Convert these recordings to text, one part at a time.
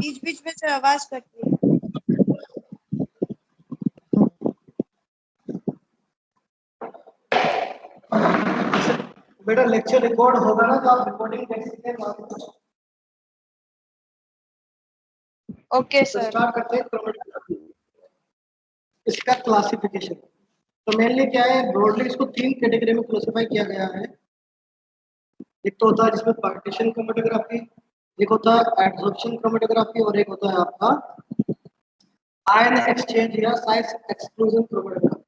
बीच बीच में से आवाज कट रही है। बेटा लेक्चर रिकॉर्ड होगा ना, तो आप रिकॉर्डिंग देख सकते हैं। ओके तो सर। स्टार्ट करते हैं क्रोमेटोग्राफी, इसका क्लासिफिकेशन। तो मेनली क्या है, ब्रॉडली इसको 3 कैटेगरी में क्लासिफाई किया गया है। एक तो होता है जिसमें पार्टीशन क्रोमेटोग्राफी, एक होता है एडसॉर्प्शन क्रोमेटोग्राफी, और एक होता है आपका आयन एक्सचेंज या साइज एक्सक्लूजन क्रोमेटोग्राफी।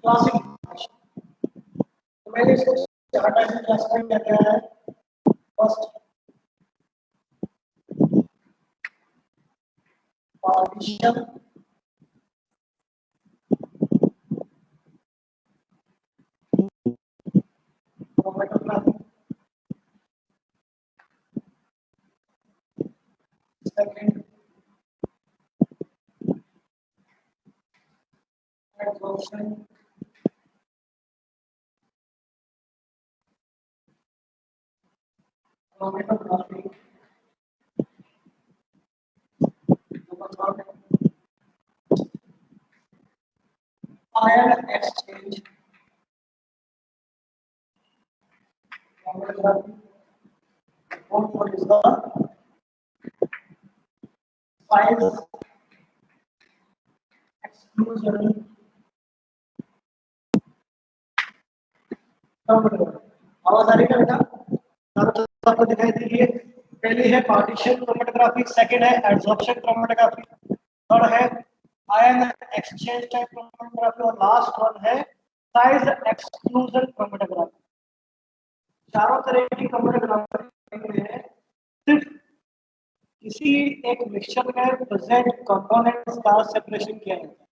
क्लासिफिकेशन तो मैंने इसको 4 टाइप में क्लासिफाई किया गया है। First partition, chromatography, second adsorption, chromatography, ion exchange chromatography, और what is the size exclusion chromatography. आवाज आ रही है बेटा? तो आपको दिखाई दे रही है। पहली है पार्टीशन क्रोमेटोग्राफी, सेकंड है एडसॉर्प्शन क्रोमेटोग्राफी, थर्ड है आयन एक्सचेंज टाइप क्रोमेटोग्राफी, और लास्ट वन है साइज एक्सक्लूजन क्रोमेटोग्राफी। चारों तरह की क्रोमेटोग्राफी में सिर्फ किसी एक मिक्सचर में प्रेजेंट कंपोनेंट्स का सेपरेशन किया जाता है।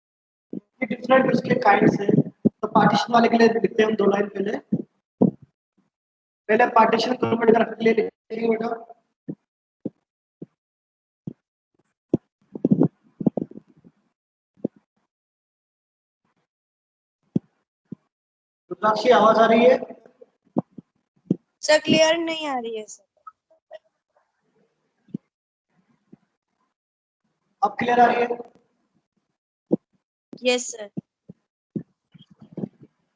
ये डिफरेंट उसके काइंड्स हैं। तो पार्टीशन वाले के लिए लिखते हैं हम 2 लाइन पहले। पहले पार्टीशन क्रोमेटोग्राफी के लिए लिखेंगे बेटा, रुद्राक्षी आवाज आ रही है? सर क्लियर नहीं आ रही है सर। अब क्लियर आ रही है? Yes sir.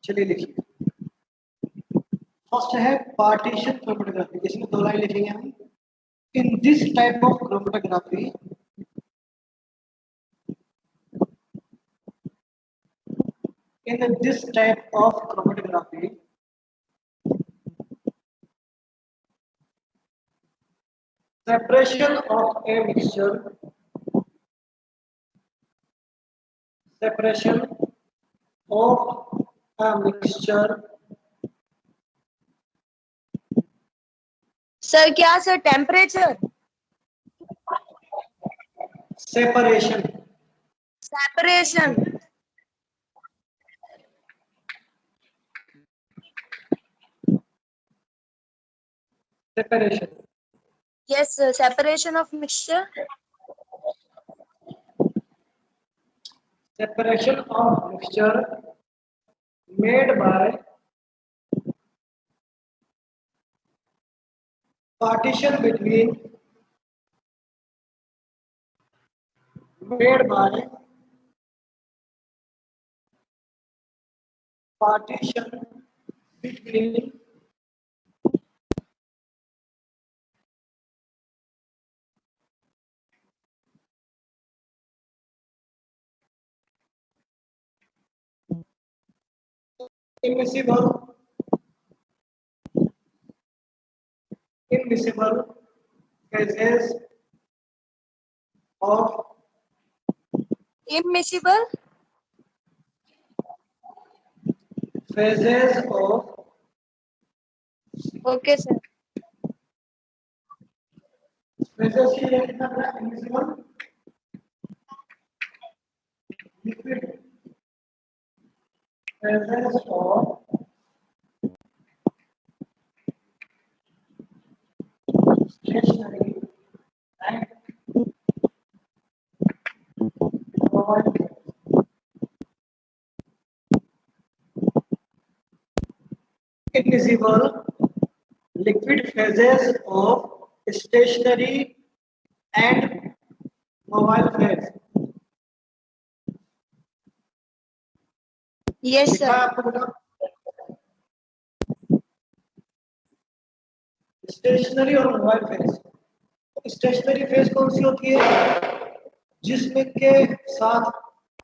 चलिए लिखिए। फर्स्ट है पार्टीशन क्रोमेटोग्राफी, इसमें 2 लाइन लिखेंगे हम। In this type of chromatography, in this type of chromatography, separation of a mixture, separation of a mixture, sir क्या sir temperature? separation, separation. separation, yes sir, separation of mixture. separation of mixture made by partition between, made by partition between immiscible, immiscible phases of, immiscible. phases of okay sir. phases की ये कितना है? immiscible liquid phases of stationary and mobile phase. Invisible liquid phases of stationary and mobile phase. Yes लिखा sir. है आपको बेटा? Stationery और mobile phase. Stationary phase कौन सी होती है? जिसमें के साथ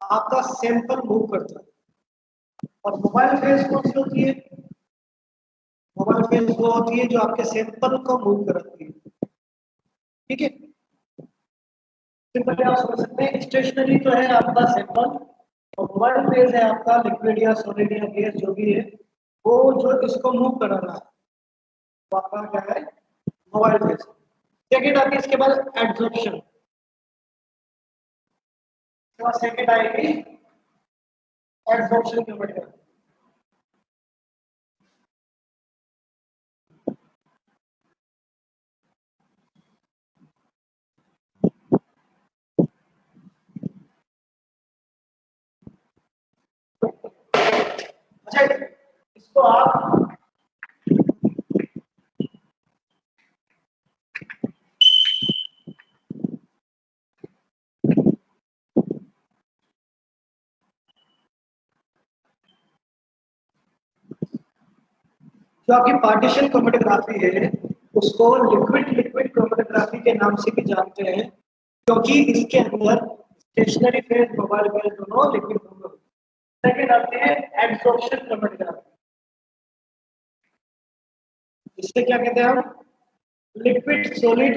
आपका सैंपल मूव करता है। और मोबाइल फेज कौन सी होती है? मोबाइल फेज वो होती है जो आपके सैंपल को मूव कराती है। ठीक है, सिंपल आप समझ सकते हैं। स्टेशनरी जो है आपका सैंपल और मोबाइल फेज है आपका लिक्विड या सॉलिड या गैस जो भी है, वो जो इसको मूव कर रहा है वो आपका क्या है? Mobile phase. सेकेंड आती है इसके बाद एब्जॉर्प्शन। सेकेंड आएगी एब्जॉर्प्शन की मेथड। अच्छा, इसको आप जो आपकी पार्टीशन क्रोमेटोग्राफी है उसको लिक्विड लिक्विड क्रोमेटोग्राफी के नाम से भी जानते हैं, क्योंकि इसके अंदर स्टेशनरी फेज मोबाइल फेज दोनों लिक्विड क्रोमेटोग्राफी। सेकंड आते हैं एब्जॉर्प्शन क्रोमेटोग्राफी। इससे क्या कहते हैं हम? लिक्विड सॉलिड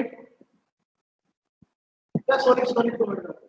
या सॉलिड सॉलिड क्रोमेटोग्राफी।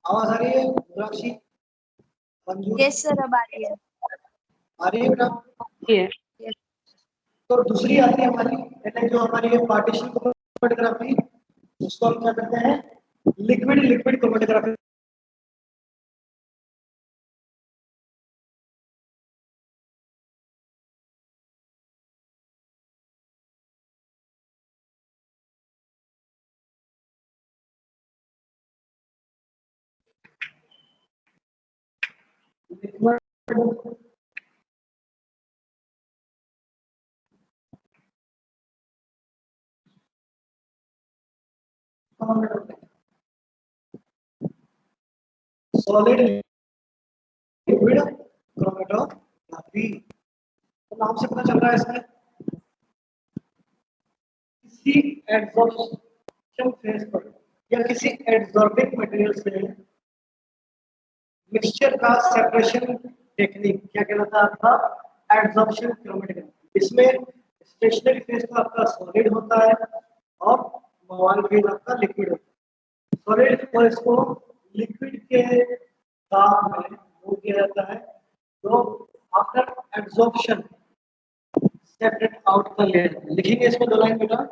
आवाज आ रही है रुद्राक्षी, मंजू? Yes sir, अब आ रही है। आ रही है बेटा? Yes. Yes. तो दूसरी आती है हमारी, पहले जो हमारी है पार्टीशन क्रोमेटोग्राफी, उसको हम क्या करते हैं? Liquid liquid chromatography. Liquid solid liquid chromatography. तो नाम से पता चल रहा है इसमें किसी एडसॉर्प्शन फेज पर या किसी एडसॉर्बिंग मटेरियल से मिक्सचर का सेपरेशन टेक्निक क्या कहलाता है? आपका एडसॉर्प्शन क्रोमेटोग्राफी। इसमें स्टेशनरी फेज तो आपका सॉलिड होता है और मोबाइल फेज आपका लिक्विड होता है। सॉलिड को इसको लिक्विड के साथ में मूव किया जाता है, तो आफ्टर एब्जॉर्प्शन सेपरेट आउट कर लिया जाता है। लिखेंगे इसमें दो लाइन बेटा।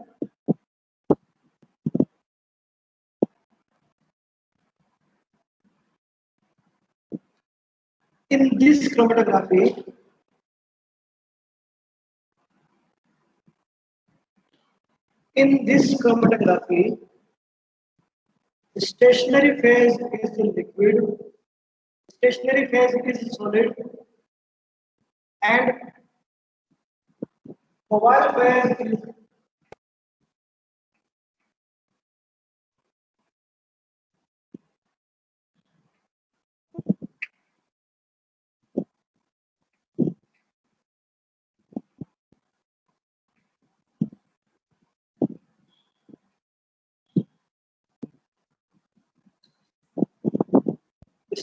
In this chromatography, stationary phase is liquid, stationary phase is solid, and mobile phase is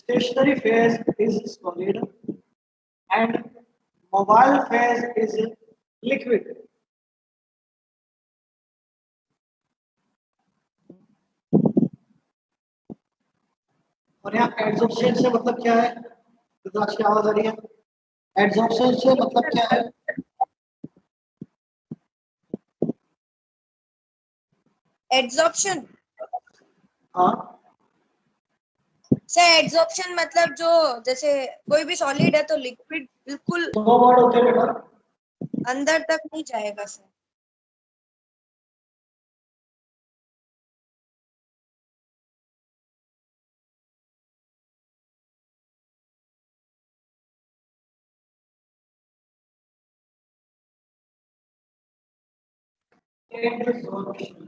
stationary phase is solid and mobile phase is liquid. और यहाँ एड्सॉर्प्शन से मतलब क्या है? रुद्राक्ष की आवाज आ रही है। एड्सॉर्प्शन से मतलब क्या है? एड्सॉर्प्शन हाँ सर, एड्सॉर्प्शन मतलब जो जैसे कोई भी सॉलिड है तो लिक्विड बिल्कुल दो वर्ड होते हैं बेटा। अंदर तक नहीं जाएगा सर। एड्सॉर्प्शन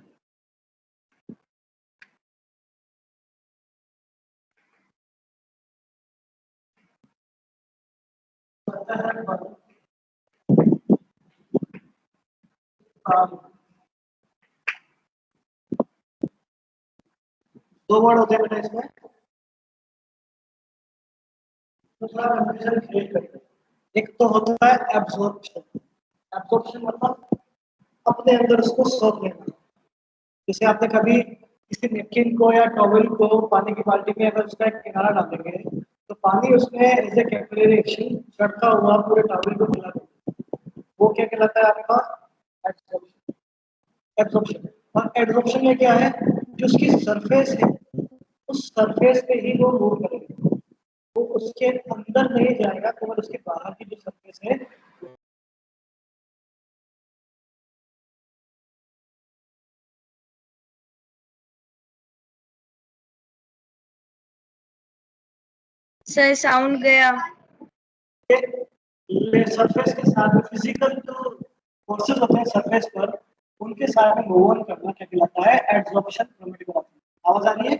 दो वर्ड होते हैं बेटा इसमें। दूसरा कंफ्यूजन क्रिएट करते हैं। एक तो होता है एब्जॉर्प्शन। एब्जॉर्प्शन मतलब अपने अंदर उसको सोख लेना। जैसे आपने कभी किसी नेपकिन को या टॉवल को पानी की बाल्टी में अगर उसका एक किनारा डालेंगे तो पानी उसमें एज ए कैपिलरी एक्शन चढ़ता हुआ पूरे टॉवल को मिला देगा। वो क्या कहलाता है आपका? एब्जॉर्प्शन। एब्जॉर्प्शन और एब्जॉर्प्शन में क्या है? जो उसकी सरफेस है उस सरफेस पे ही वो मूव करेगा, वो उसके अंदर नहीं जाएगा, केवल उसके बाहर की जो सरफेस है। सर साउंड गया। सरफेस के साथ में फिजिकल जो फोर्सेस होते हैं सरफेस पर उनके साथ में मूव ऑन करना क्या कहलाता है? Adsorption chromatography. आवाज आ रही है?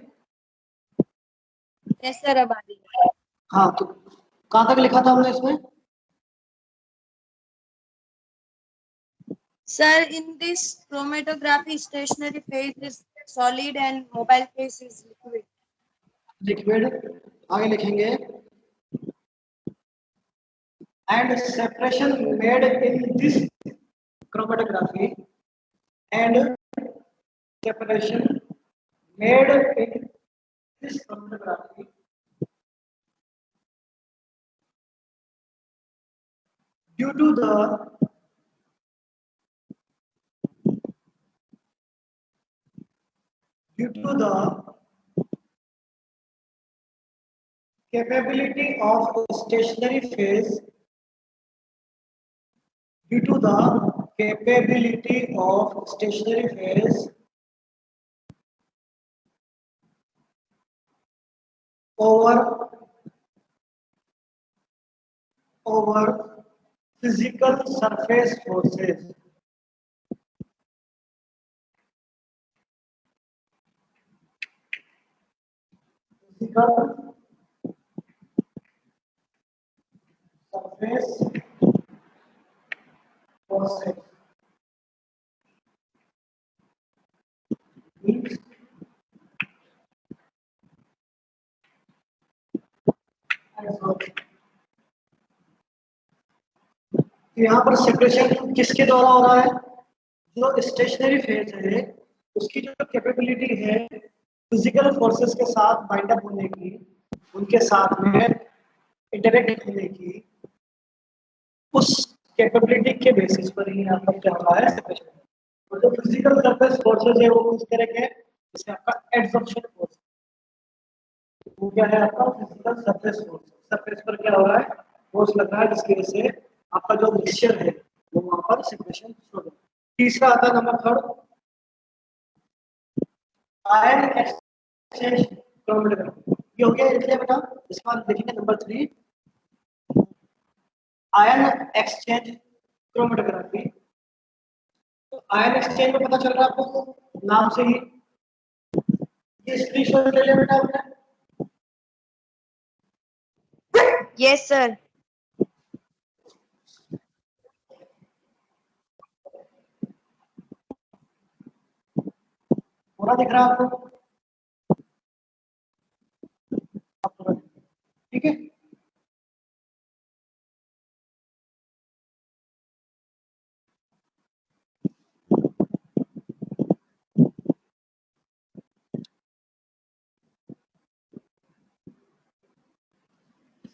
यस सर, अब आ रही है। हाँ तो कहाँ तक लिखा था हमने इसमें? Sir, in this chromatography, stationary phase is solid and mobile phase is liquid. Liquid. आगे लिखेंगे and separation made in this chromatography and separation made in this chromatography due to the capability of stationary phase due to the capability of stationary phase over physical surface forces. Physical surface forces means यहाँ पर separation किसके द्वारा हो रहा है? जो stationary phase है उसकी जो कैपेबिलिटी है फिजिकल फोर्सेस के साथ बाइंड अप होने की, उनके साथ में इंटरेक्ट होने की, उस कैपेबिलिटी के बेसिस पर ही यहाँ पर क्या हो रहा है? सेपरेशन। और जो फिजिकल सरफेस फोर्सेस है वो किस तरह के? जैसे आपका एड्सॉर्प्शन फोर्स, वो क्या है आपका? Physical surface force. सरफेस पर क्या हो रहा है? फोर्स लग रहा है जिसकी वजह से आपका जो मिक्सचर है वो वहां पर सेपरेशन हो रहा है। तीसरा आता है number third, ion exchange chromatography. ये हो गया इसलिए बेटा। इसका देखेंगे नंबर 3, आयन एक्सचेंज क्रोमैटोग्राफी। तो आयन एक्सचेंज में पता चल रहा है आपको नाम से ही। ये स्क्रीनशॉट ले लिया बेटा आपने? Yes sir. पूरा दिख रहा है आपको?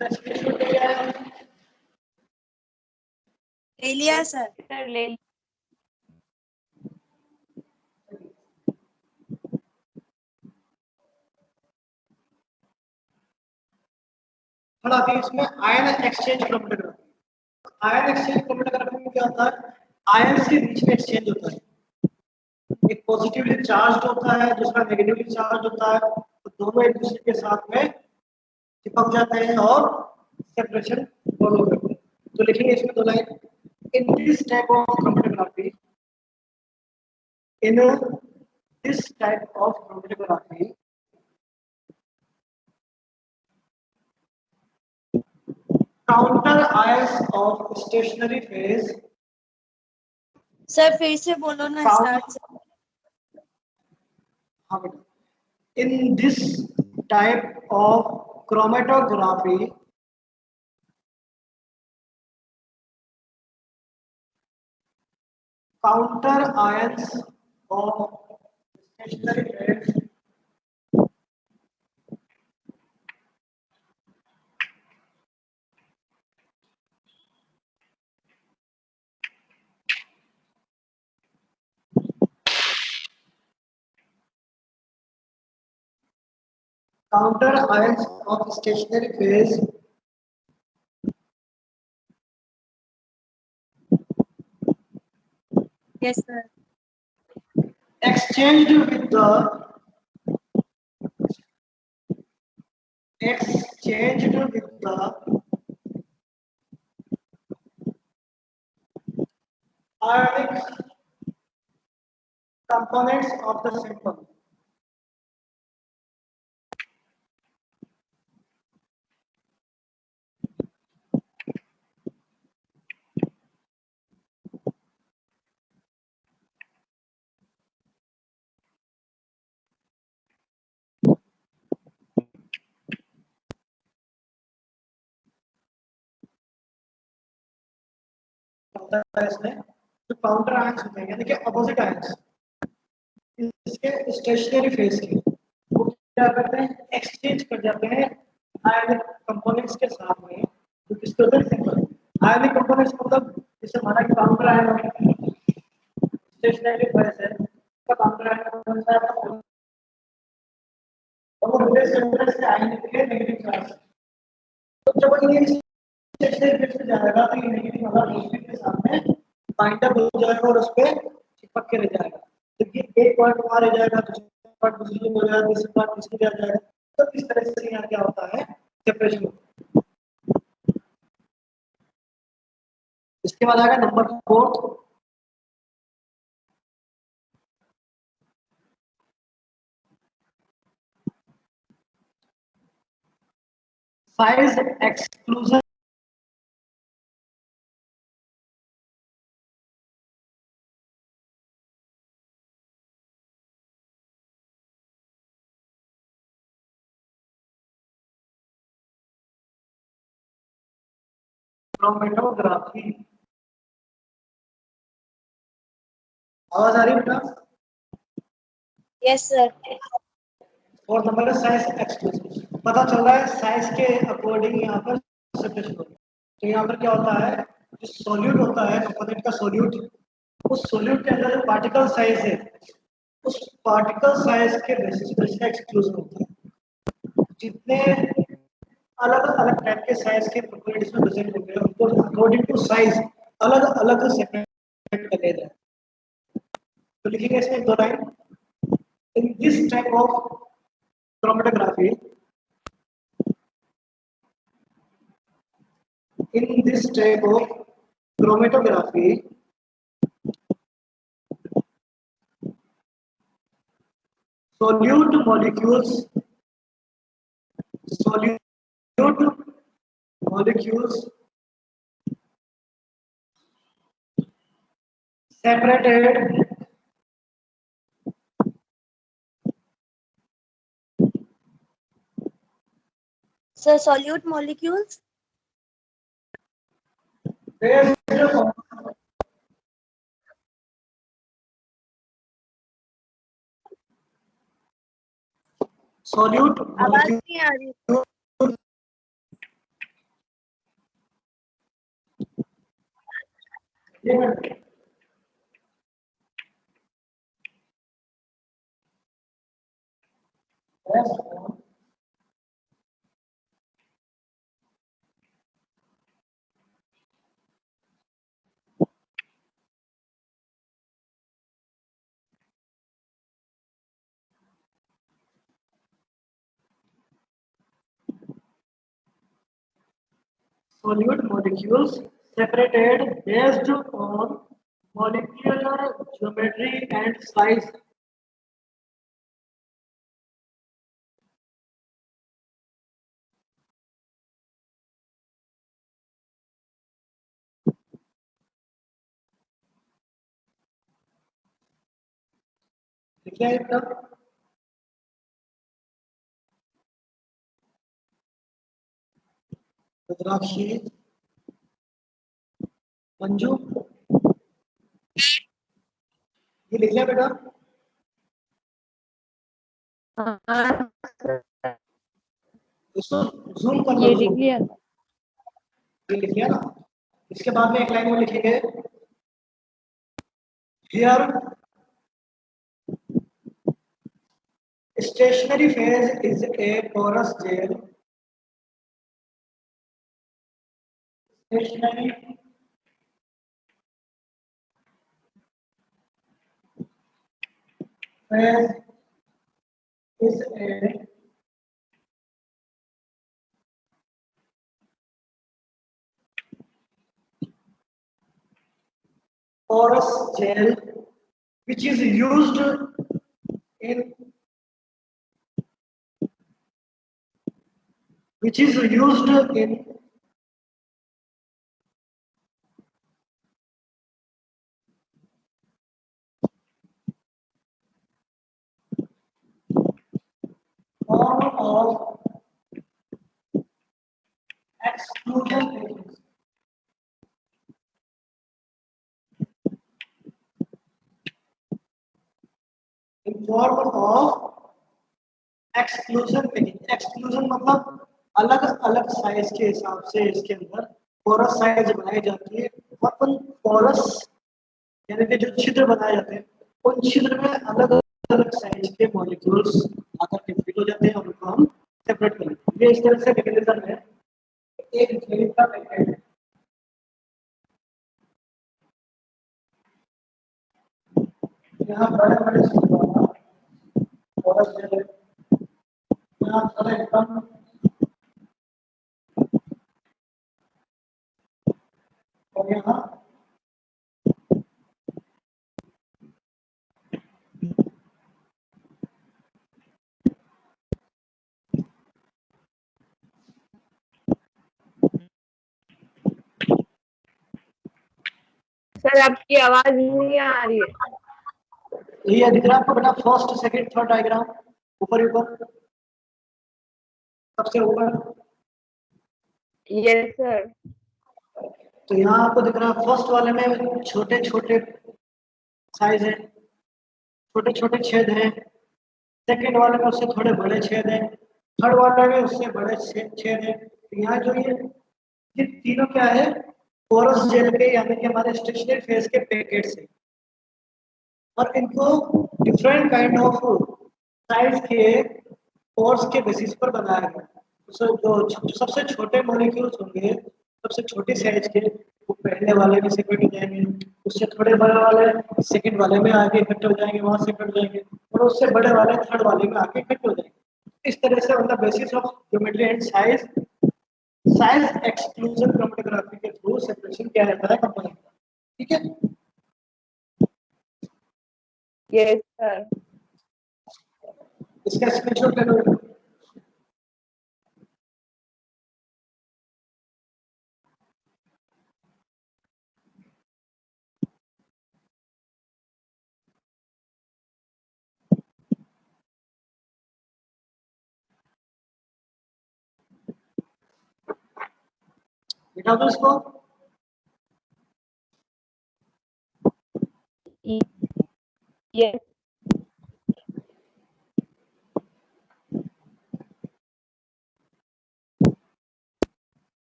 स्क्रीनशॉट ले लिया है? ले लिया सर। सर ले थोड़ा आती है इसमें ion exchange chromatography. Ion exchange chromatography में क्या होता है, आयन के बीच में एक्सचेंज होता है। एक पॉजिटिवली चार्ज होता है, दूसरा नेगेटिवली चार्ज होता है, तो दोनों एक दूसरे के साथ में चिपक जाते हैं और सेपरेशन फॉलो करते हैं। तो लिखेंगे इसमें दो line, in this type of chromatography, in this type of chromatography counter ions of stationary phase sir फिर से बोलो ना Count- स्टार्ट से। हाँ बेटा, in this type of chromatography counter ions of stationary phase counter ions of stationary phase yes sir. exchanged with the ionic components of the sample. होता है इसमें जो काउंटर आयंस होते हैं, यानी कि अपोजिट आयंस इसके स्टेशनरी फेज के, वो क्या करते हैं, एक्सचेंज कर जाते हैं आयनिक कंपोनेंट्स के साथ में, जो किसके होते हैं, सिंपल आयनिक कंपोनेंट्स। मतलब जैसे हमारा काउंटर आयन है, स्टेशनरी फेज है, का काउंटर आयन कौन सा है, और वो रिवर्स सेंटर से आयनिक के नेगेटिव चार्ज। तो जब ये स्टेशनरी फेज में जाएगा तो ये नेगेटिव वाला पॉजिटिव के साथ में बाइंड अप हो जाएगा और उस पे चिपक के रह जाएगा। तो ये एक पॉइंट वहां रह जाएगा, दूसरा पॉइंट दूसरी में हो जाएगा, तीसरा पॉइंट तीसरी में आ जाएगा। तो इस तरह से यहाँ क्या होता है, सेपरेशन। इसके बाद आएगा नंबर 4, साइज एक्सक्लूजन। क्रोमेटोग्राफी, आवाज आ रही है बेटा? Yes sir. और नंबर है साइज एक्सक्लूजन। पता चल रहा है साइज के अकॉर्डिंग यहाँ पर सेपरेशन होता है। तो यहाँ पर क्या होता है, जो सॉल्यूट होता है, कंपोनेंट का सॉल्यूट, उस सॉल्यूट के अंदर जो पार्टिकल साइज है, उस पार्टिकल साइज के बेसिस पर इसका एक्सक्लूजन होता है। जितने अलग अलग टाइप के साइज के कंपोनेंट इसमें प्रेजेंट होते हैं, उनको अकॉर्डिंग टू साइज अलग अलग सेपरेट कर दिया जाए। तो लिखेंगे इसमें दो line, in this type of chromatography, in this type of chromatography solute molecules separated sir solute molecules solute आवाज molecule नहीं आ रही। Yes. Solute molecules separated based on molecular geometry and size. देखिए इसका रुद्राक्षी मंजू ये लिख लिया बेटा हाँ, इसको जूम कर ये लो लिख zoom। लिया। ये लिख लिया ना इसके बाद में एक लाइन में लिखेंगे here stationary phase is a porous gel stationary phase is a porous gel which is used in form of exclusion phases. In form of exclusion मतलब अलग अलग साइज के हिसाब से इसके अंदर पोरस साइज बनाई जाती है और उन पोरस यानी कि जो छिद्र बनाए जाते हैं उन छिद्र में अलग अलग साइज के मॉलिक्यूल्स आकर के फिट हो जाते हैं और उनको हम सेपरेट कर लेते हैं। ये इस तरह से मैकेनिज्म है। एक जेल का पैकेट यहाँ बड़े बड़े पोरस जेल यहाँ थोड़ा एकदम और यहाँ सर आपकी आवाज नहीं आ रही है। ये दिख रहा है आपको बेटा फर्स्ट सेकंड थर्ड डायग्राम ऊपर ऊपर सबसे ऊपर यस सर। तो यहाँ आपको दिख रहा है फर्स्ट वाले में छोटे छोटे साइज है छोटे छोटे छेद हैं सेकंड वाले में उससे थोड़े बड़े छेद हैं थर्ड वाले में उससे बड़े छेद हैं तो यहाँ जो ये तीनों क्या है पोरस जेल के यानी कि हमारे स्टेशनरी फेज के पैकेट्स हैं और इनको डिफरेंट काइंड ऑफ साइज के पोर्स के बेसिस पर बनाया गया है। जो सबसे छोटे मॉलिक्यूल्स होंगे सबसे छोटी साइज के वो पहले वाले में सेपरेट हो जाएंगे उससे थोड़े बड़े वाले सेकंड वाले में आगे इकट्ठे हो जाएंगे वहां से कट जाएंगे और उससे बड़े वाले थर्ड वाले में आगे इकट्ठे हो जाएंगे। इस तरह से on the basis of geometry and size exclusion chromatography के थ्रू सेपरेशन किया जाता है कंपोनेंट का। ठीक है यस सर। इसका स्क्रीनशॉट ले लो। दिखा दो इसको yes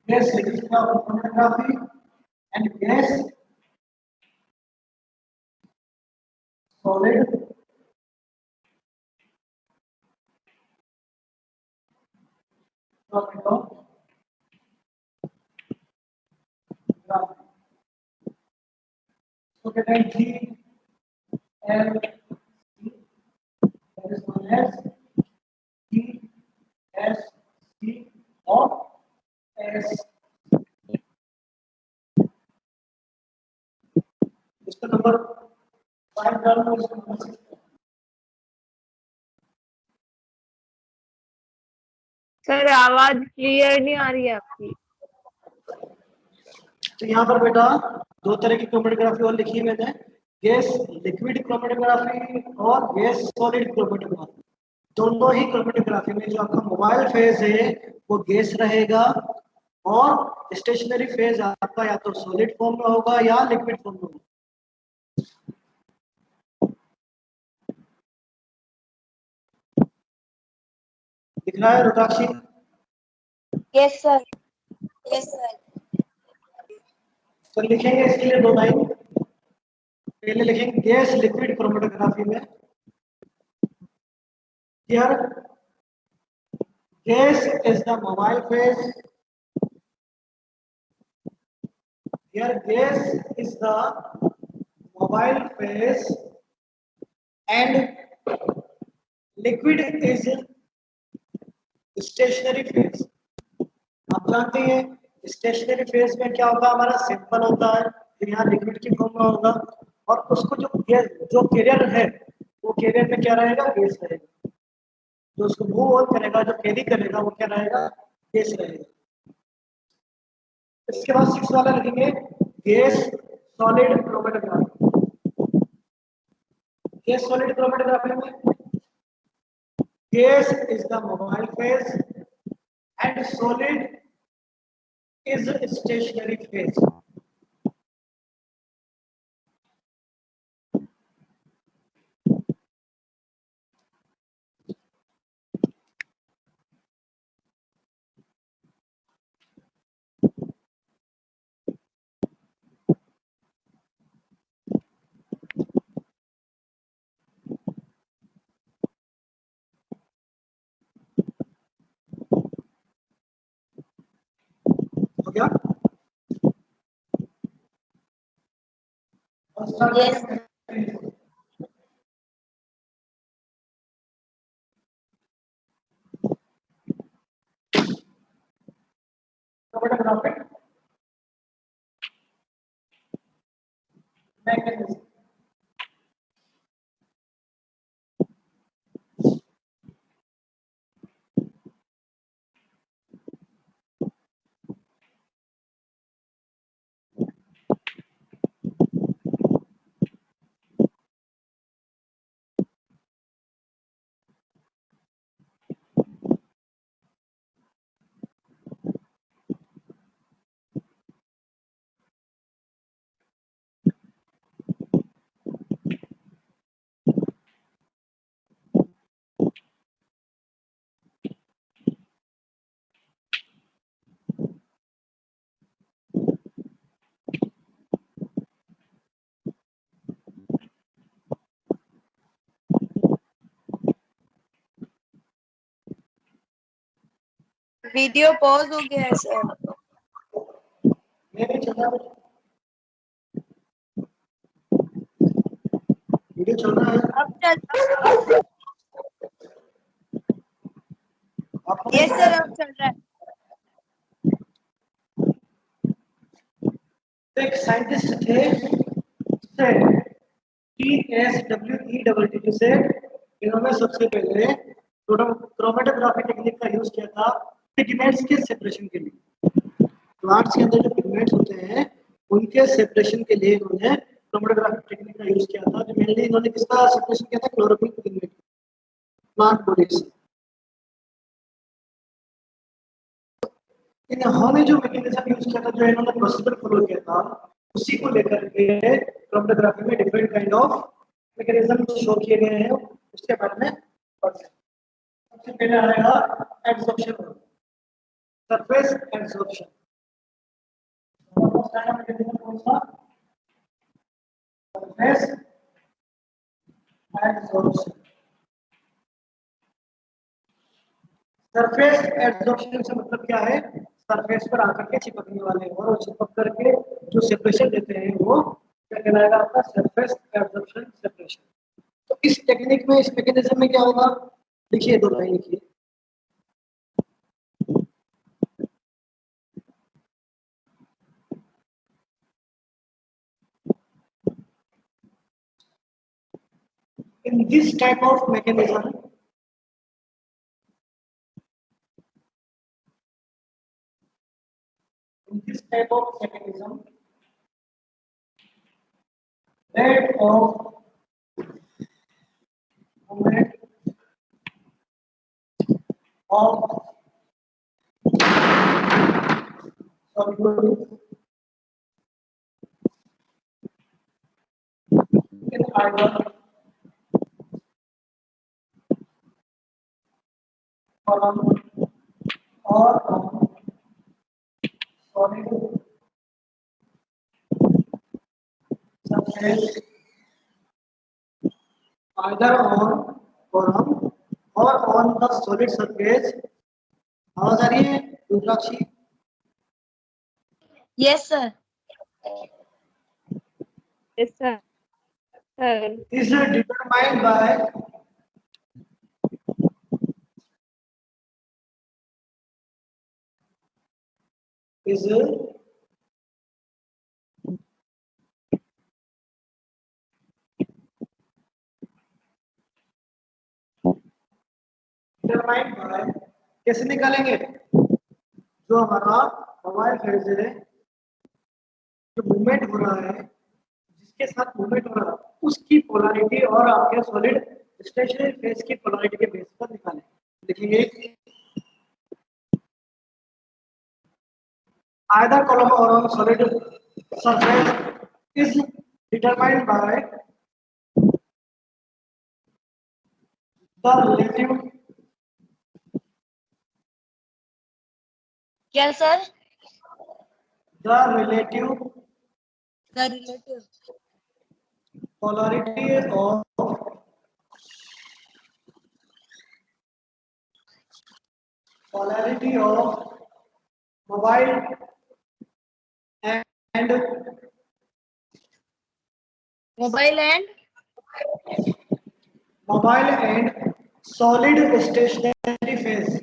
gas liquid chromatography and gas solid chromatography. So get a G L C, that is known as G S C or S. इसका नंबर 5 डालो, इसका नंबर 6। सर आवाज क्लियर नहीं आ रही है आपकी। तो यहाँ पर बेटा दो तरह की क्रोमेटोग्राफी और लिखी है मैंने, गैस लिक्विड क्रोमेटोग्राफी और गैस सॉलिड क्रोमेटोग्राफी। दोनों ही क्रोमेटोग्राफी में जो आपका मोबाइल फेज है वो गैस रहेगा और स्टेशनरी फेज आपका या तो सॉलिड फॉर्म में होगा या लिक्विड फॉर्म में होगा। दिख रहा है Rudrakshi? Yes, sir. Yes, sir. तो लिखेंगे इसके लिए दो लाइन। पहले लिखेंगे गैस लिक्विड क्रोमेटोग्राफी में, here gas is the mobile phase, here gas is the mobile phase and liquid is stationary phase. आप जानते हैं स्टेशनरी फेज में क्या होगा, हमारा सिंपल होता है, फिर यहाँ लिक्विड की फॉर्म में होगा और उसको जो कैरियर है वो कैरियर में क्या रहेगा, गैस रहेगा। जो उसको मूव ऑन करेगा, जो कैरी करेगा वो क्या रहेगा, गैस रहेगा। इसके बाद 6 वाला लिखेंगे gas solid chromatography. Gas solid chromatography में gas is the mobile phase and solid is stationary phase. हो गया? Yes. Chromatographic mechanism. Video pause हो गया है सर। नहीं चल रहा, वीडियो चल रहा है। अब चल। आपको यस सर, अब चल रहा है। एक साइंटिस्ट थे से TSWE से, इन्होंने सबसे पहले क्रोमेटोग्राफी टेक्निक का यूज किया था पिगमेंट्स के सेपरेशन के लिए। प्लांट्स के अंदर जो पिगमेंट्स होते हैं उनके सेपरेशन के लिए इन्होंने क्रोमेटोग्राफी टेक्निक का यूज किया था। जो मेनली इन्होंने किसका सेपरेशन किया था, क्लोरोफिल पिगमेंट, प्लांट बॉडी से। इन्होंने जो मैकेनिज्म यूज किया था, जो इन्होंने प्रोसीजर फॉलो किया था, उसी को लेकर के क्रोमेटोग्राफी में different kind of mechanism show किए गए हैं। उसके बारे में पढ़ते हैं। सबसे पहले आएगा एब्जॉर्प्शन, सरफेस एब्जॉर्प्शन। फर्स्ट आया मैकेनिज्म कौन सा? Surface adsorption. सरफेस एडसॉर्प्शन से मतलब क्या है? सरफेस पर आकर के चिपकने वाले और चिपक करके जो सेपरेशन देते हैं वो क्या कहलाएगा आपका? Surface adsorption separation. तो इस टेक्निक में, इस मैकेनिज्म में क्या होगा? लिखिए, दो लाइन लिखिए। In this type of mechanism, rate of movement of solute in either column or on solid surface, either on column or on the solid surface। आवाज आ रही है Rudrakshi? Yes, sir. Yes, sir. Sir. Is determined by is determined by, कैसे निकालेंगे? जो हमारा mobile phase है, जो मूवमेंट हो रहा है, जिसके साथ मूवमेंट हो रहा है, उसकी पोलैरिटी और आपके सॉलिड स्टेशनरी फेज की पोलैरिटी के बेस पर निकालें। लिखिए, either column or on solid surface is determined by the relative Yes, sir. the relative The relative polarity of mobile and mobile and solid stationary phase।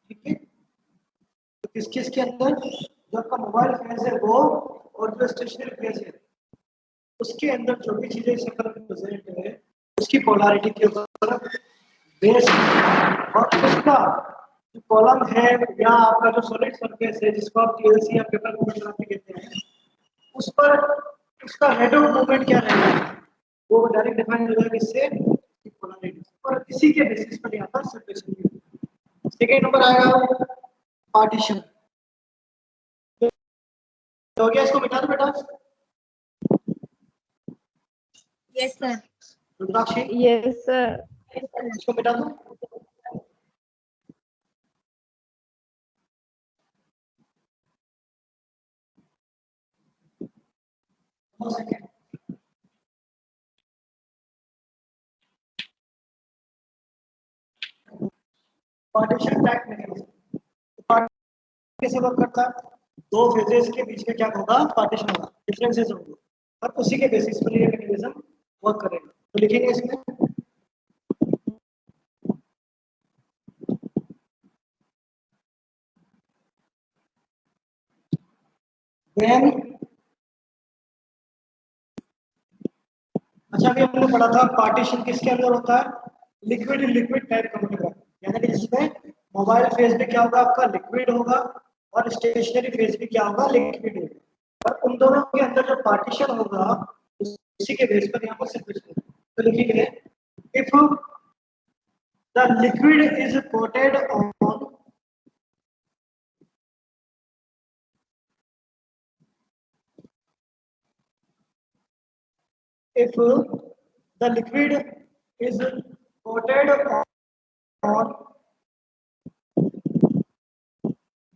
ठीक है, तो किस किस के अंदर? जो आपका मोबाइल फेज है वो, और जो स्टेशनरी फेज है उसके अंदर जो भी चीजें इस पर प्रेजेंट है उसकी पोलैरिटी के ऊपर बेस, और उसका जो कॉलम है या आपका जो सॉलिड सरफेस है जिसको आप टीएलसी या पेपर क्रोमैटोग्राफी कहते हैं, उस पर उसका रेट ऑफ मूवमेंट क्या रहेगा वो डायरेक्ट डिफाइन हो जाएगा किससे? पोलैरिटी। और इसी के बेसिस पर यहाँ पर सेपरेशन। सेकेंड नंबर आएगा पार्टीशन। हो गया, इसको मिटा दो बेटा। yes, sir. Rudrakshi, Yes, sir. इसको मिटा दो। पार्टीशन टाइप मैकेनिज्म कैसे वर्क करता है? दो फेजेस के बीच में क्या होगा? पार्टीशन होगा, डिफरेंसेस होंगे, और उसी के बेसिस पर ये मैकेनिज्म वर्क करेगा। तो लिखेंगे इसमें when जैसा भी हमने पढ़ा था, पार्टीशन किसके अंदर होता है? लिक्विड लिक्विड टाइप क्रोमेटोग्राफी, यानी कि जिसमें मोबाइल फेज भी क्या होगा आपका? लिक्विड होगा, और स्टेशनरी फेज भी क्या होगा? लिक्विड होगा। और उन दोनों के अंदर जो पार्टीशन होगा उसी के बेस पर यहाँ पर सेपरेशन। तो लिखिए, if the liquid is coated on if the liquid is coated on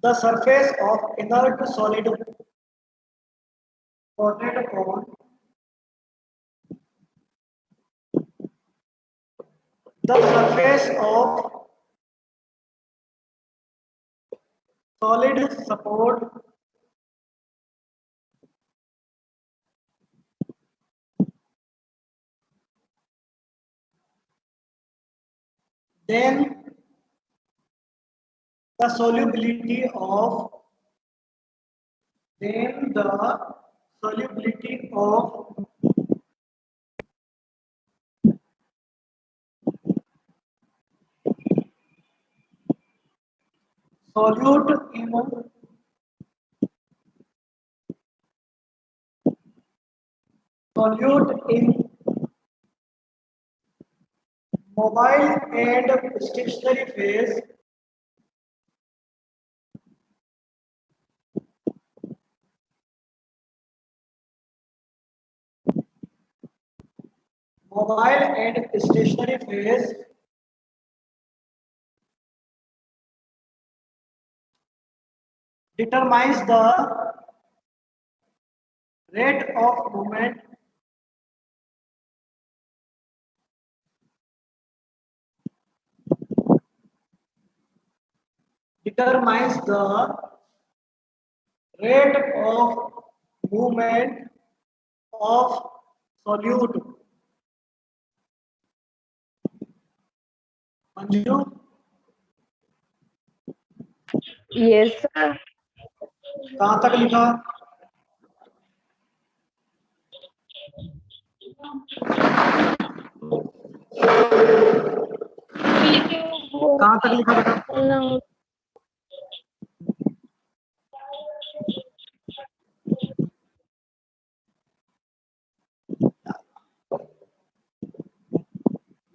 the surface of inert solid, coated on the surface of solid support, then the solubility of then the solubility of solute in solute in mobile and stationary phase mobile and stationary phase determines the rate of movement determines the rate of movement of solute. Manju, Yes, sir. कहाँ तक लिखा? कहाँ तक लिखा बेटा? No.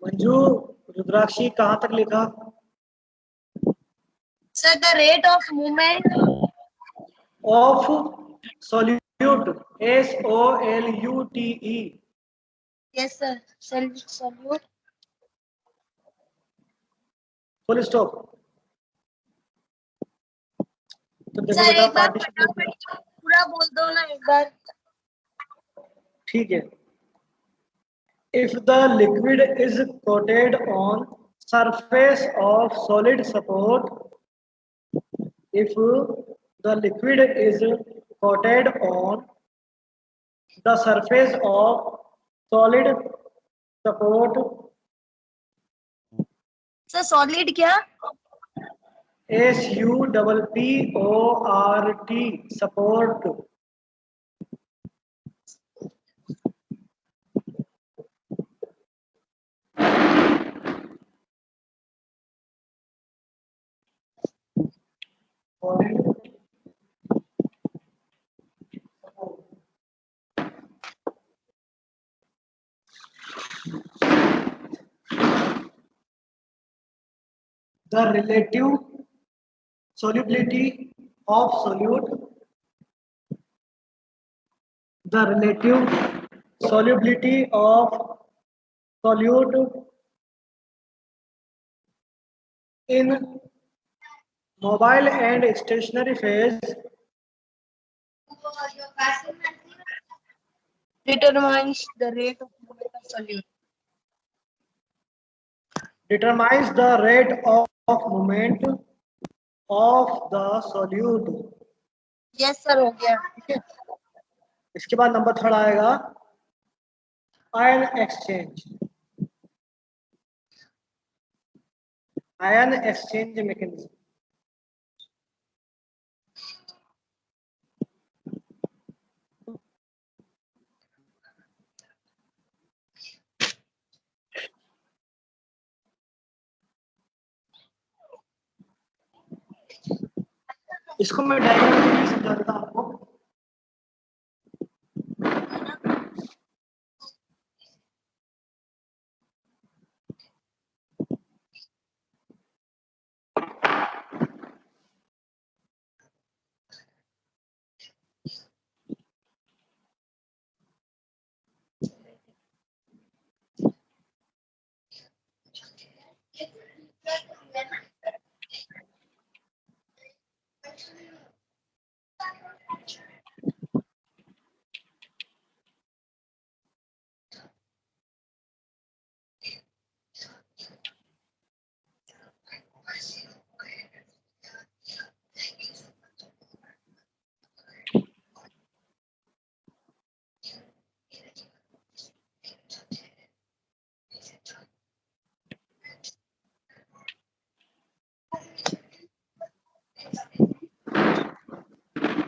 Manju, रुद्राक्षी, कहाँ तक लिखा? Sir, the rate of movement. Of solute, solute. Yes, sir. Solute. Full stop. तो देखो सर बेटा, एक बार पार्टीशन फटाफट पूरा बोल दो ना एक बार। ठीक है। If the liquid is coated on surface of solid support, if the liquid is coated on the surface of solid support, sir solid क्या? SUPPORT, support, the relative solubility of solute, the relative solubility of solute in mobile and stationary phase Determines the rate of movement of solute. determines the rate of movement of the solute. Yes sir हो गया। ठीक है। इसके बाद number 3 आएगा ion exchange. Ion exchange mechanism. इसको मैं diagram में समझा देता हूं आपको।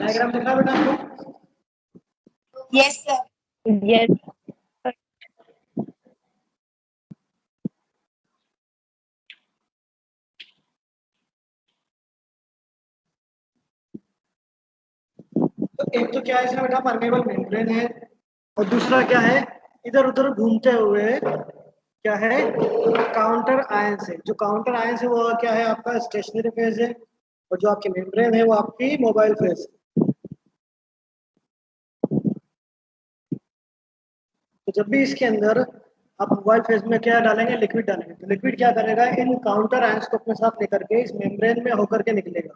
डायग्राम दिख रहा है बेटा आपको? Yes, sir. Yes. तो एक तो क्या है इसमें बेटा, परमेबल मेम्ब्रेन है, और दूसरा क्या है, इधर उधर घूमते हुए क्या है, काउंटर आयंस है। जो काउंटर आयंस है वो क्या है, आपका स्टेशनरी फेज है, और जो आपकी मेम्ब्रेन है वो आपकी मोबाइल फेज है। तो जब भी इसके अंदर आप मोबाइल फेज में क्या डालेंगे, लिक्विड डालेंगे, तो लिक्विड क्या करेगा, इन काउंटर आयंस को अपने साथ लेकर के इस मेम्ब्रेन में होकर के निकलेगा।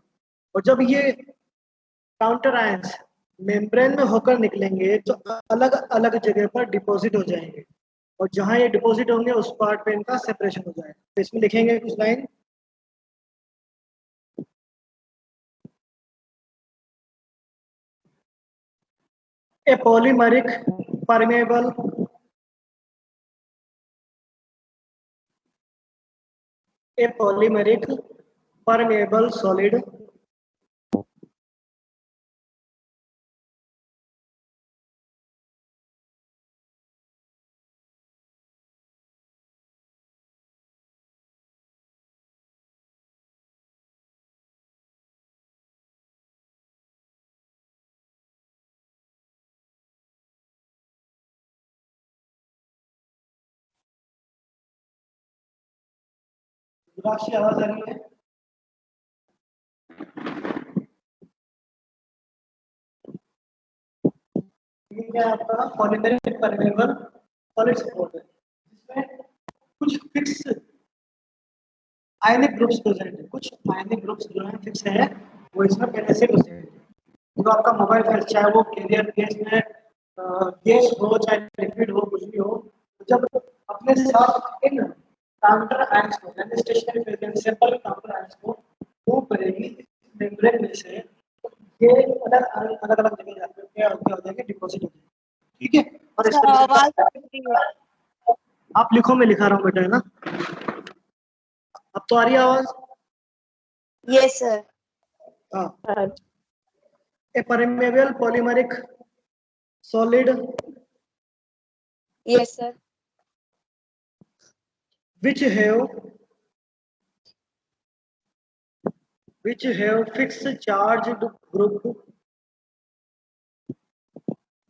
और जब ये काउंटर आयंस मेम्ब्रेन में होकर निकलेंगे तो अलग अलग जगह पर डिपॉजिट हो जाएंगे, और जहां ये डिपॉजिट होंगे उस पार्ट पे इनका सेपरेशन हो जाएगा। तो इसमें लिखेंगे कुछ line, A polymeric permeable a polymeric permeable solid राशि आवाज आ रही है। ये क्या है आपका पॉलीमेरिक परमेबल सॉलिड सपोर्ट है, जिसमें कुछ फिक्स आयनिक ग्रुप्स प्रेजेंट है, कुछ आयनिक ग्रुप्स जो है फिक्स है, वो इसमें पहले से प्रेजेंट है। जो आपका मोबाइल फेस, चाहे वो कैरियर केस में गैस हो चाहे लिक्विड हो, कुछ भी हो, तो जब अपने साथ इन काउंटर आयंस को, यानी स्टेशनरी फेज यानी सिंपल काउंटर आयंस को मूव करेगी मेम्ब्रेन में से, ये अलग अलग अलग जगह जाकर क्या हो जाएंगे, डिपॉजिट हो जाएंगे। ठीक है, और इस तरह आवाज से आ रही है। आप लिखो, मैं लिखा रहा हूँ बेटा, है ना। अब तो आ रही है आवाज? Yes, sir. हाँ। Sir. A permeable polymeric solid Yes, sir. which have fixed charged group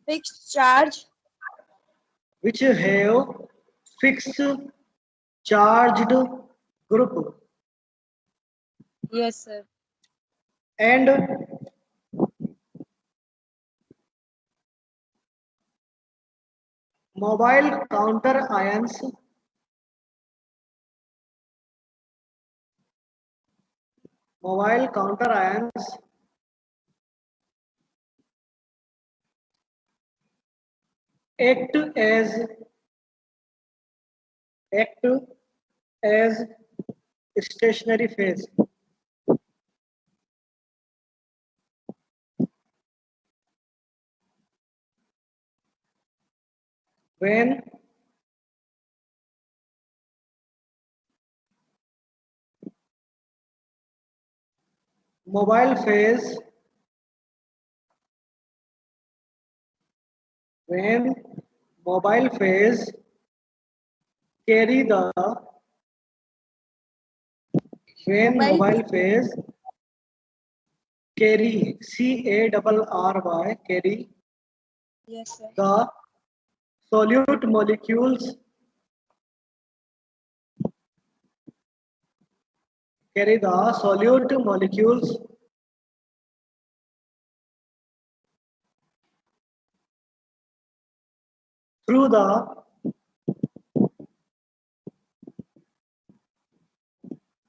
Fixed charge. which have fixed charged group Yes, sir. and mobile counter ions act as stationary phase when mobile phase when mobile phase carry the when Mobile. mobile phase carry, CARRY, carry Yes, sir. the solute molecules, carry the solute molecules through the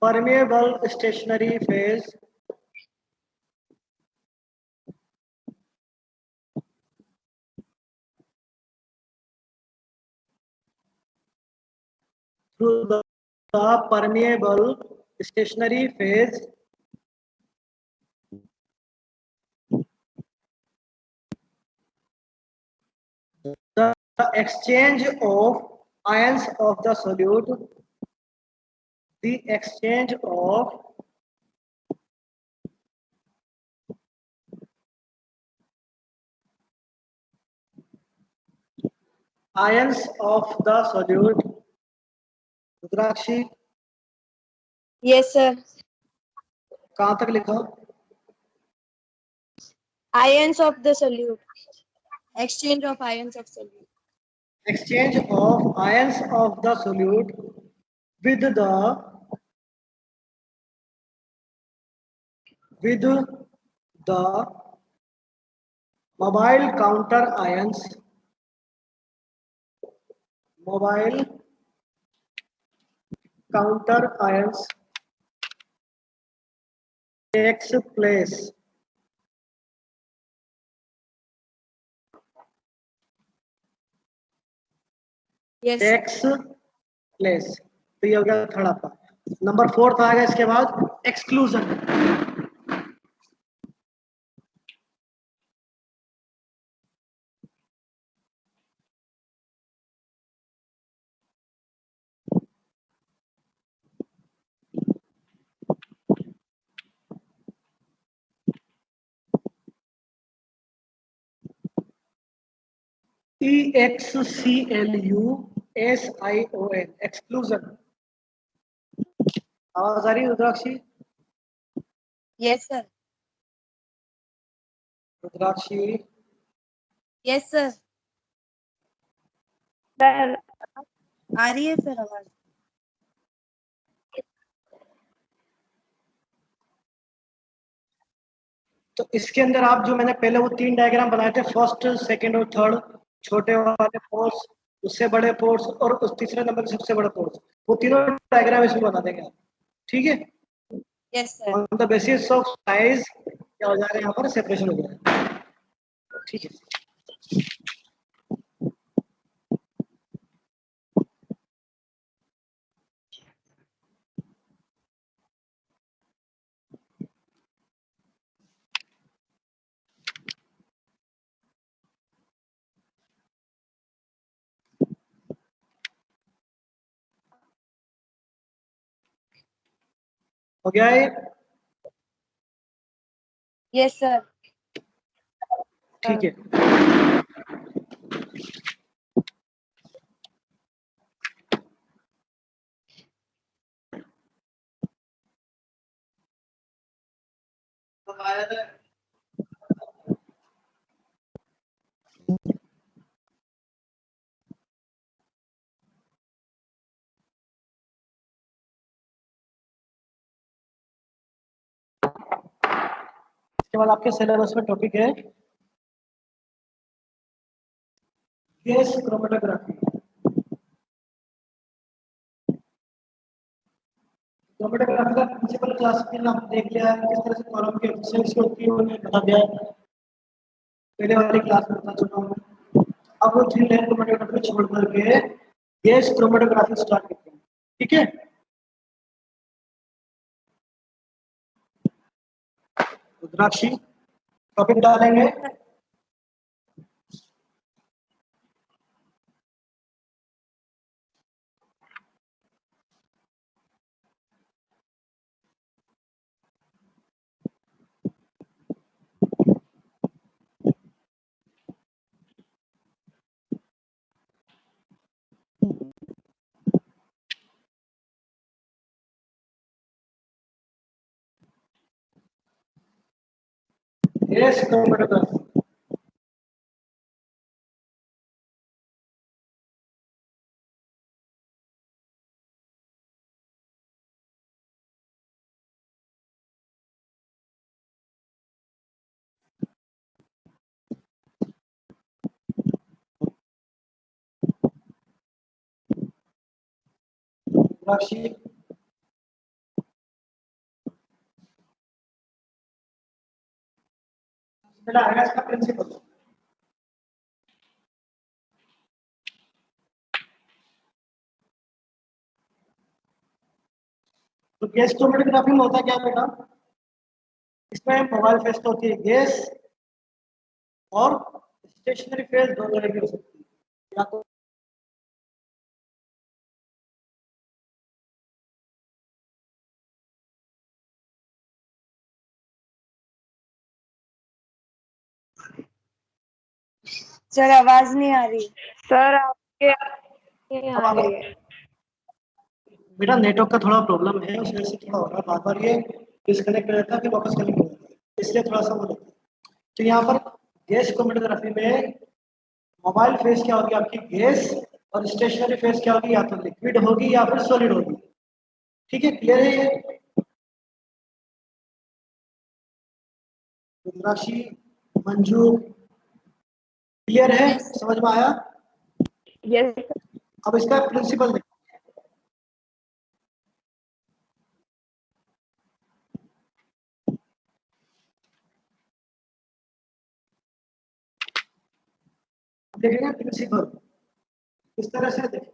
permeable stationary phase through the permeable stationary phase the exchange of ions of the solute, the exchange of ions of the solute, रुद्राक्षी Yes, sir. कहाँ तक लिखा? Ions of the solute. Exchange of ions of solute. Exchange of ions of the solute with the mobile counter ions, mobile counter ions takes place Yes, sir. takes place। तो ये हो गया third आपका। Number 4 आ गया इसके बाद exclusion. EXCLUSION, exclusion. आवाज आ रही है Rudrakshi? Yes, sir. Rudrakshi Yes, sir. Sir आ रही है सर आवाज। तो इसके अंदर आप जो मैंने पहले वो 3 डायग्राम बनाए थे, फर्स्ट, सेकंड और थर्ड, छोटे वाले पोर्स, उससे बड़े पोर्स और उस तीसरे नंबर के सबसे बड़े पोर्स, वो तीनों डायग्राम इसमें बना देंगे आप। ठीक है? Yes, sir. On the basis of size क्या हो जाएगा, यहाँ पर सेपरेशन हो जाएगा। ठीक है। हो गया ये? Yes, sir. ठीक है। इसके बाद आपके सिलेबस में टॉपिक है गैस क्रोमेटोग्राफी। क्रोमेटोग्राफी का प्रिंसिपल क्लास में हम देख लिया है, किस तरह से कॉलम की एफिशिएंसी होती है उन्हें बता दिया है, पहले वाली क्लास में बता चुका हूँ। अब वो 3 लाइन क्रोमेटोग्राफी छोड़ करके गैस क्रोमेटोग्राफी स्टार्ट करते हैं। ठीक है? रुद्राक्षी टॉपिक डालेंगे। Gas chromatography. राशि बेटा आएगा इसका प्रिंसिपल। तो गैस क्रोमेटोग्राफी में होता क्या बेटा, इसमें मोबाइल फेस तो होती है गैस, और स्टेशनरी फेस दो तरह की हो सकती है, या तो सर आवाज नहीं आ रही। सर आपके नहीं अब आ रही है। बेटा नेटवर्क का थोड़ा प्रॉब्लम है, उस वजह से थोड़ा हो रहा है, बार बार ये डिस्कनेक्ट रहता है फिर वापस कनेक्ट हो जाता है, इसलिए थोड़ा सा वो होता है। तो यहाँ पर गैस क्रोमेटोग्राफी में मोबाइल फेस क्या होगी आपकी गैस, और स्टेशनरी फेस क्या होगी, या तो लिक्विड होगी या फिर सॉलिड होगी। ठीक है, क्लियर है ये? रुद्राक्षी, मंजू, क्लियर है? Yes. समझ में आया? यस अब इसका प्रिंसिपल देखो। देखेंगे प्रिंसिपल इस तरह से देखें।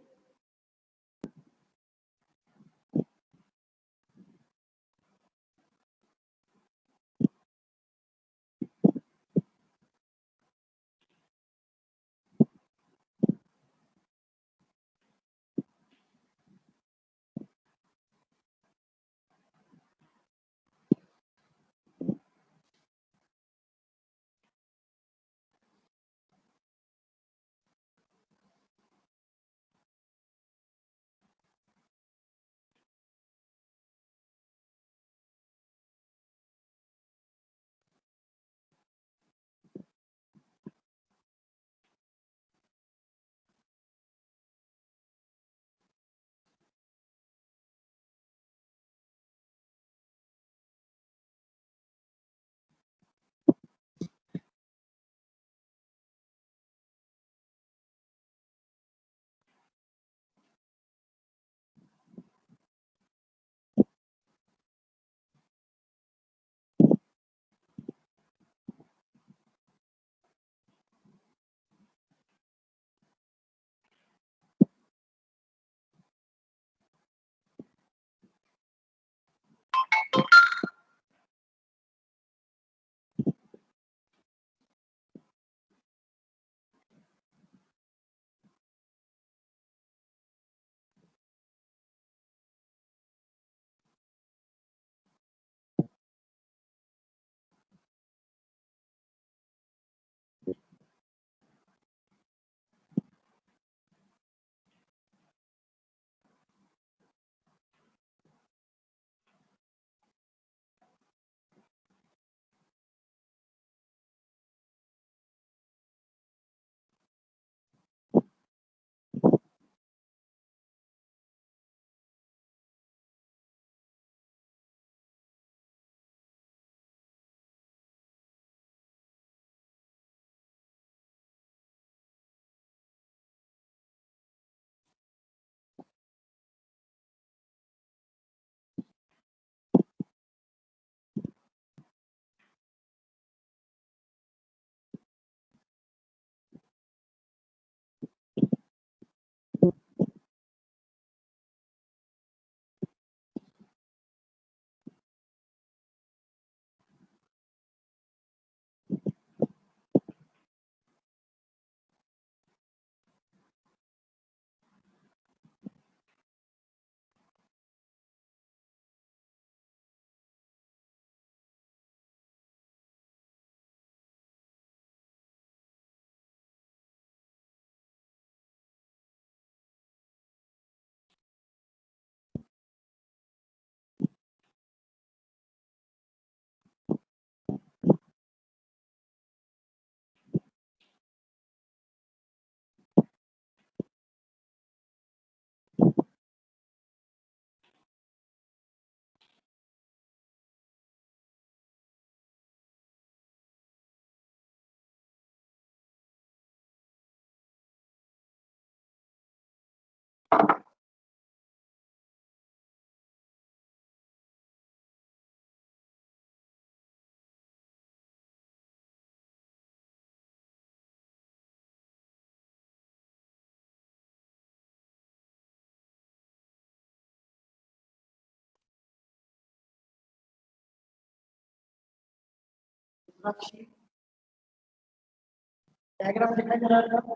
डायग्राम दिखाई दे रहा है?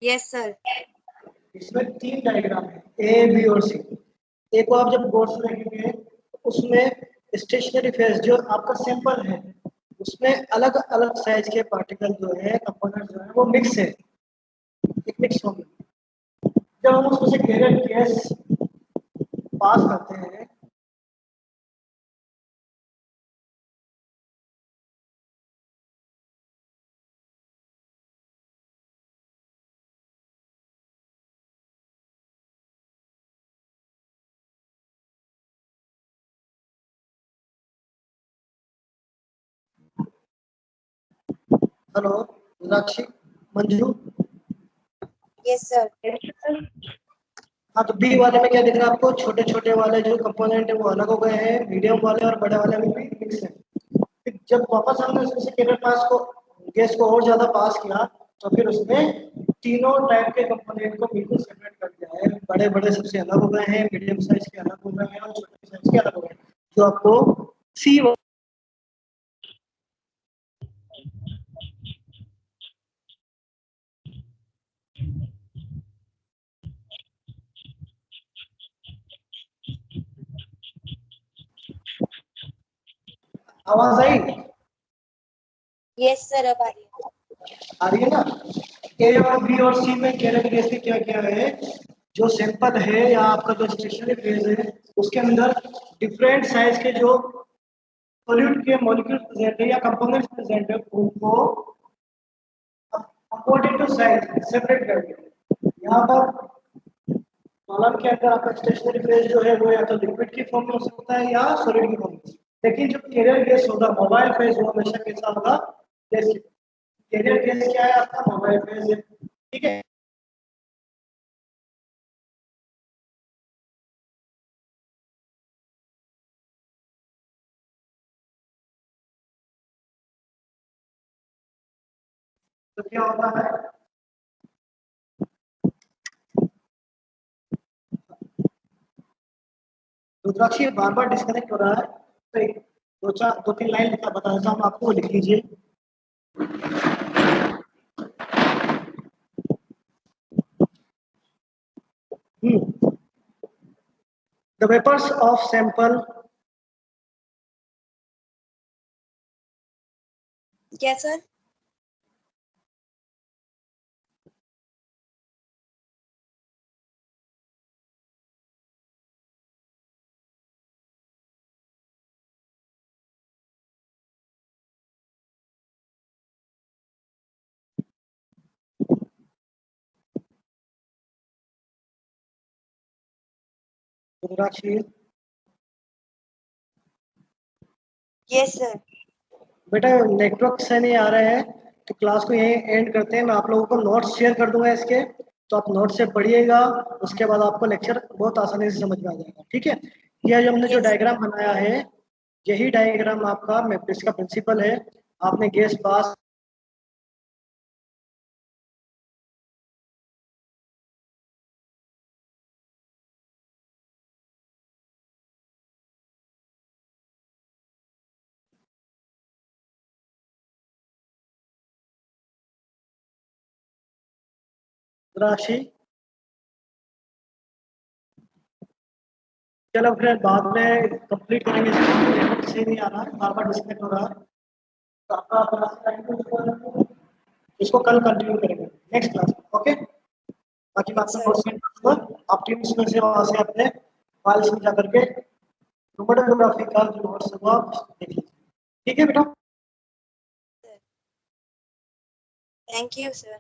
Yes, sir. इसमें 3 डायग्राम है, ए बी और सी। एक को आप जब गौर से देखेंगे तो उसमें स्टेशनरी फेज जो आपका सैंपल है उसमें अलग अलग साइज के पार्टिकल जो है, कंपोनेंट जो है वो मिक्स है, एक मिक्स हो गया। जब हम उसमें से कैरियर गैस पास करते हैं हेलो रुद्राक्षी, मंजू। Yes, sir. हाँ, तो बी वाले में क्या दिख रहा है आपको? छोटे छोटे वाले जो कंपोनेंट है वो अलग हो गए हैं, मीडियम वाले और बड़े वाले में भी मिक्स है। फिर जब वापस हमने उसमें से कैरियर पास को गैस को और ज्यादा पास किया तो फिर उसने तीनों टाइप के कंपोनेंट को बिल्कुल सेपरेट कर दिया है। बड़े बड़े सबसे अलग हो गए हैं, मीडियम साइज के अलग हो गए हैं और छोटे साइज के अलग हो गए हैं, जो आपको सी। आवाज आई? Yes, sir. अब आ रही है। आ रही है ना? ए और बी और सी में कैरियर गैस ने क्या किया है, जो सैंपल है या आपका जो स्टेशनरी फेज है उसके अंदर डिफरेंट साइज के जो सॉल्यूट के मॉलिक्यूल प्रेजेंट है या कंपोनेंट्स प्रेजेंट है उनको अकॉर्डिंग टू साइज सेपरेट कर दिया। यहाँ पर कॉलम के अंदर आपका स्टेशनरी फेज जो है वो या तो लिक्विड की फॉर्म में हो सकता है या सॉलिड की फॉर्म में। लेकिन जो कैरियर गैस होगा मोबाइल फेज वो हमेशा कैसा होगा? गैस। कैरियर गैस क्या है? आपका मोबाइल फेज है, ठीक है। तो क्या होता है? रुद्राक्षी बार बार डिस्कनेक्ट हो रहा है, तो एक दो तीन लाइन लिखा बता देता हूँ आपको, लिख लीजिए। The vapors of sample क्या सर? रुद्राक्षी। Yes, sir. बेटा नेटवर्क से नहीं आ रहे हैं तो क्लास को यहीं एंड करते हैं। मैं आप लोगों को नोट्स शेयर कर दूंगा इसके, तो आप नोट से पढ़िएगा, उसके बाद आपको लेक्चर बहुत आसानी से समझ में आ जाएगा, ठीक है। यह जो हमने जो Yes. डायग्राम बनाया है यही डायग्राम आपका मैट्रिक्स का प्रिंसिपल है। आपने गैस पास राशि, चलो फिर बाद में कंप्लीट करेंगे इसको। नेटवर्क से नहीं आ रहा है, बार बार डिस्कनेक्ट हो रहा है, तो आपका क्लास टाइम इसको कल कंटिन्यू करेंगे नेक्स्ट क्लास में, ओके। बाकी मैं आपको Sir. नोट्स सेंड करूंगा, आप टीम्स में से वहां से अपने फाइल्स में जा करके क्रोमेटोग्राफी का जो नोट्स है वो आप देख लीजिए, ठीक है बेटा। Thank you, sir.